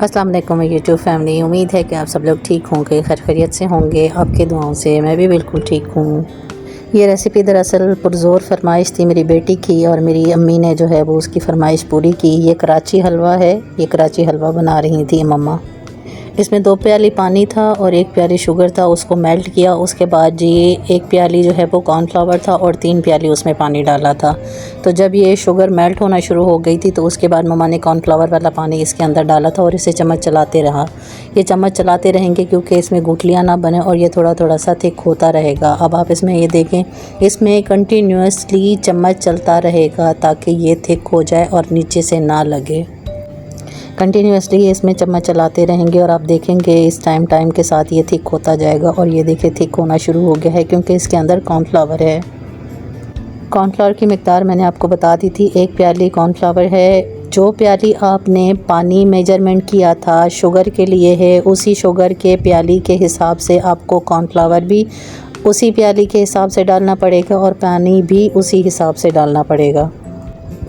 अस्सलाम वालेकुम YouTube family. उम्मीद है कि आप सब लोग ठीक होंगे, खैर खैरियत से होंगे। आपके दुआओं से मैं भी बिल्कुल ठीक हूँ। ये रेसिपी दरअसल पुरज़ोर फरमाइश थी मेरी बेटी की, और मेरी अम्मी ने जो है वो उसकी फरमाइश पूरी की। ये कराची हलवा है, ये कराची हलवा बना रही थी मम्मा। इसमें 2 प्याली पानी था और 1 प्याली शुगर था, उसको मेल्ट किया। उसके बाद जी 1 प्याली जो है वो कॉर्नफ्लावर था और 3 प्याली उसमें पानी डाला था। तो जब ये शुगर मेल्ट होना शुरू हो गई थी तो उसके बाद मम्मा ने कॉर्नफ्लावर वाला पानी इसके अंदर डाला था और इसे चम्मच चलाते रहा। ये चम्मच चलाते रहेंगे क्योंकि इसमें गुठलियाँ ना बने और ये थोड़ा थोड़ा सा थिक होता रहेगा। अब आप इसमें ये देखें, इसमें कंटिन्यूसली चम्मच चलता रहेगा ताकि ये थिक हो जाए और नीचे से ना लगे। कंटिन्यूसली इसमें चम्मच चलाते रहेंगे और आप देखेंगे इस टाइम के साथ ये थिक होता जाएगा। और ये देखिए थिक होना शुरू हो गया है क्योंकि इसके अंदर कॉर्नफ्लावर है। कॉर्नफ्लावर की मिकदार मैंने आपको बता दी थी, 1 प्याली कॉर्नफ्लावर है। जो प्याली आपने पानी मेजरमेंट किया था शुगर के लिए है, उसी शुगर के प्याली के हिसाब से आपको कॉर्नफ्लावर भी उसी प्याली के हिसाब से डालना पड़ेगा और पानी भी उसी हिसाब से डालना पड़ेगा।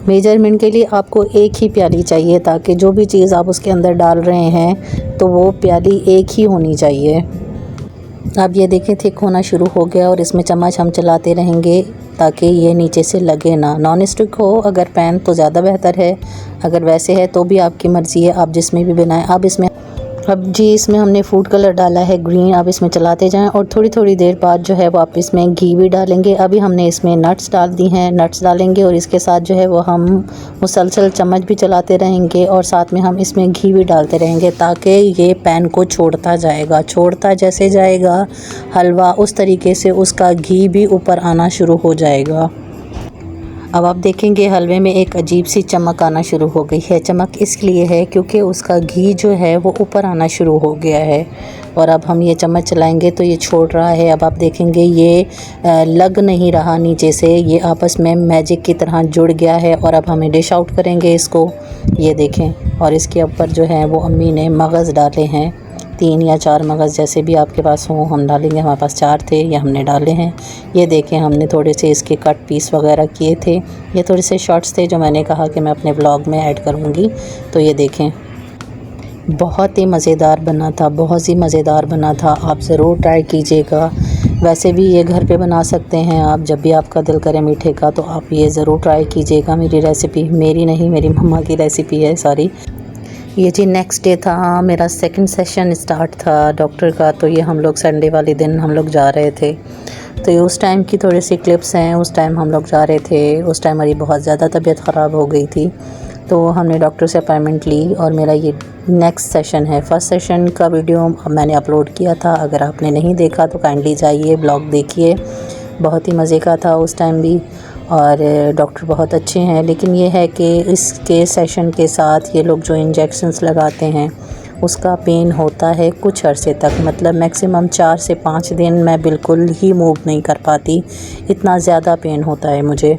मेजरमेंट के लिए आपको एक ही प्याली चाहिए ताकि जो भी चीज़ आप उसके अंदर डाल रहे हैं तो वो प्याली एक ही होनी चाहिए। अब ये देखें थिक होना शुरू हो गया और इसमें चम्मच हम चलाते रहेंगे ताकि ये नीचे से लगे ना। नॉन स्टिक हो अगर पैन तो ज़्यादा बेहतर है, अगर वैसे है तो भी आपकी मर्ज़ी है, आप जिसमें भी बनाएं। अब जी इसमें हमने फूड कलर डाला है ग्रीन। अब इसमें चलाते जाएं और थोड़ी थोड़ी देर बाद जो है वो आप इसमें घी भी डालेंगे। अभी हमने इसमें नट्स डाल दी हैं, नट्स डालेंगे और इसके साथ जो है वो हम मुसलसल चम्मच भी चलाते रहेंगे और साथ में हम इसमें घी भी डालते रहेंगे ताकि ये पैन को छोड़ता जैसे जाएगा हलवा, उस तरीके से उसका घी भी ऊपर आना शुरू हो जाएगा। अब आप देखेंगे हलवे में एक अजीब सी चमक आना शुरू हो गई है। चमक इसलिए है क्योंकि उसका घी जो है वो ऊपर आना शुरू हो गया है। और अब हम ये चम्मच चलाएंगे तो ये छोड़ रहा है। अब आप देखेंगे ये लग नहीं रहा नीचे से, ये आपस में मैजिक की तरह जुड़ गया है। और अब हमें डिश आउट करेंगे इसको, ये देखें। और इसके ऊपर जो है वो अम्मी ने मगज़ डाले हैं, 3 या 4 मगज़ जैसे भी आपके पास हों हम डालेंगे। हमारे पास 4 थे, ये हमने डाले हैं। ये देखें हमने थोड़े से इसके कट पीस वगैरह किए थे, ये थोड़े से शॉर्ट्स थे जो मैंने कहा कि मैं अपने व्लॉग में ऐड करूँगी। तो ये देखें बहुत ही मज़ेदार बना था, बहुत ही मज़ेदार बना था। आप ज़रूर ट्राई कीजिएगा। वैसे भी ये घर पे बना सकते हैं आप, जब भी आपका दिल करे मीठे का तो आप ये ज़रूर ट्राई कीजिएगा। मेरी रेसिपी, मेरी नहीं मेरी मम्मा की रेसिपी है सारी। ये जी नेक्स्ट डे था, मेरा सेकंड सेशन स्टार्ट था डॉक्टर का। तो ये हम लोग संडे वाले दिन हम लोग जा रहे थे। तो ये उस टाइम की थोड़ी सी क्लिप्स हैं। उस टाइम हम लोग जा रहे थे, उस टाइम मेरी बहुत ज़्यादा तबीयत ख़राब हो गई थी। तो हमने डॉक्टर से अपॉइंटमेंट ली और मेरा ये नेक्स्ट सेशन है। फर्स्ट सेशन का वीडियो मैंने अपलोड किया था, अगर आपने नहीं देखा तो काइंडली जाइए ब्लॉग देखिए। बहुत ही मज़े का था उस टाइम भी, और डॉक्टर बहुत अच्छे हैं। लेकिन ये है कि इसके सेशन के साथ ये लोग जो इंजेक्शंस लगाते हैं उसका पेन होता है कुछ अरसे तक, मतलब मैक्सिमम 4 से 5 दिन मैं बिल्कुल ही मूव नहीं कर पाती, इतना ज़्यादा पेन होता है मुझे।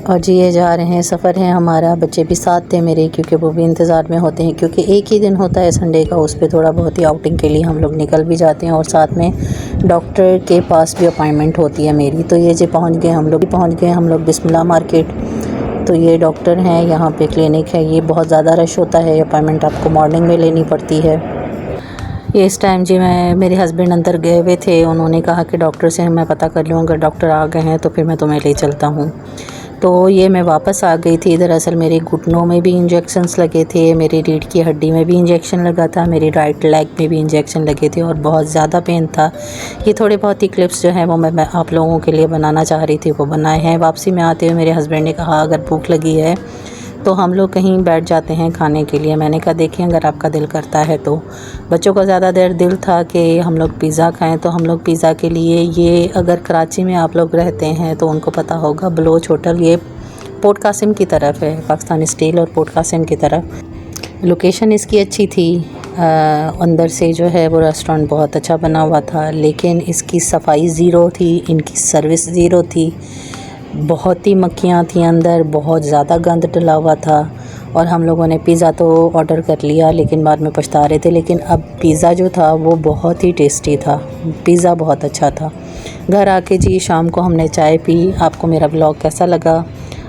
और जी ये जा रहे हैं, सफ़र है हमारा। बच्चे भी साथ थे मेरे क्योंकि वो भी इंतज़ार में होते हैं, क्योंकि एक ही दिन होता है संडे का, उस पर थोड़ा बहुत ही आउटिंग के लिए हम लोग निकल भी जाते हैं। और साथ में डॉक्टर के पास भी अपॉइंटमेंट होती है मेरी। तो ये जी पहुंच गए हम लोग बिस्मिल्लाह मार्केट। तो ये डॉक्टर हैं, यहाँ पे क्लिनिक है। ये बहुत ज़्यादा रश होता है, अपॉइंटमेंट आपको मॉर्निंग में लेनी पड़ती है। ये इस टाइम जी मेरे हस्बैंड अंदर गए हुए थे, उन्होंने कहा कि डॉक्टर से मैं पता कर लूँ, अगर डॉक्टर आ गए हैं तो फिर मैं तुम्हें ले चलता हूँ। तो ये मैं वापस आ गई थी। दरअसल मेरे घुटनों में भी इंजेक्शन्स लगे थे, मेरी रीढ़ की हड्डी में भी इंजेक्शन लगा था, मेरी राइट लेग में भी इंजेक्शन लगे थे और बहुत ज़्यादा पेन था। ये थोड़े बहुत ही क्लिप्स जो हैं वो मैं आप लोगों के लिए बनाना चाह रही थी, वो बनाए हैं। वापसी में आते हुए मेरे हस्बैंड ने कहा अगर भूख लगी है तो हम लोग कहीं बैठ जाते हैं खाने के लिए। मैंने कहा देखिए अगर आपका दिल करता है तो। बच्चों का ज़्यादा देर दिल था कि हम लोग पिज़्ज़ा खाएं, तो हम लोग पिज़्ज़ा के लिए, ये अगर कराची में आप लोग रहते हैं तो उनको पता होगा, बलोच होटल, ये पोर्ट कासिम की तरफ है, पाकिस्तान स्टील और पोर्ट कासिम की तरफ। लोकेशन इसकी अच्छी थी, अंदर से जो है वो रेस्टोरेंट बहुत अच्छा बना हुआ था, लेकिन इसकी सफाई ज़ीरो थी, इनकी सर्विस ज़ीरो थी। बहुत ही मक्खियाँ थी अंदर, बहुत ज़्यादा गंद डला हुआ था। और हम लोगों ने पिज़्ज़ा तो ऑर्डर कर लिया लेकिन बाद में पछता रहे थे। लेकिन अब पिज़्ज़ा जो था वो बहुत ही टेस्टी था, पिज़्ज़ा बहुत अच्छा था। घर आके जी शाम को हमने चाय पी। आपको मेरा ब्लॉग कैसा लगा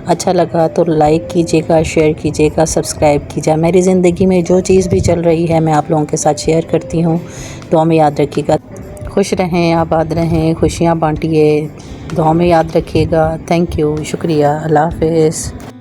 अच्छा लगा तो लाइक कीजिएगा, शेयर कीजिएगा, सब्सक्राइब कीजिए। मेरी ज़िंदगी में जो चीज़ भी चल रही है मैं आप लोगों के साथ शेयर करती हूँ। दुआ में याद रखिएगा। खुश रहें, आबाद रहें, खुशियाँ बांटिए। दुआ में याद रखिएगा। थैंक यू, शुक्रिया, अल्लाह हाफ़िज़।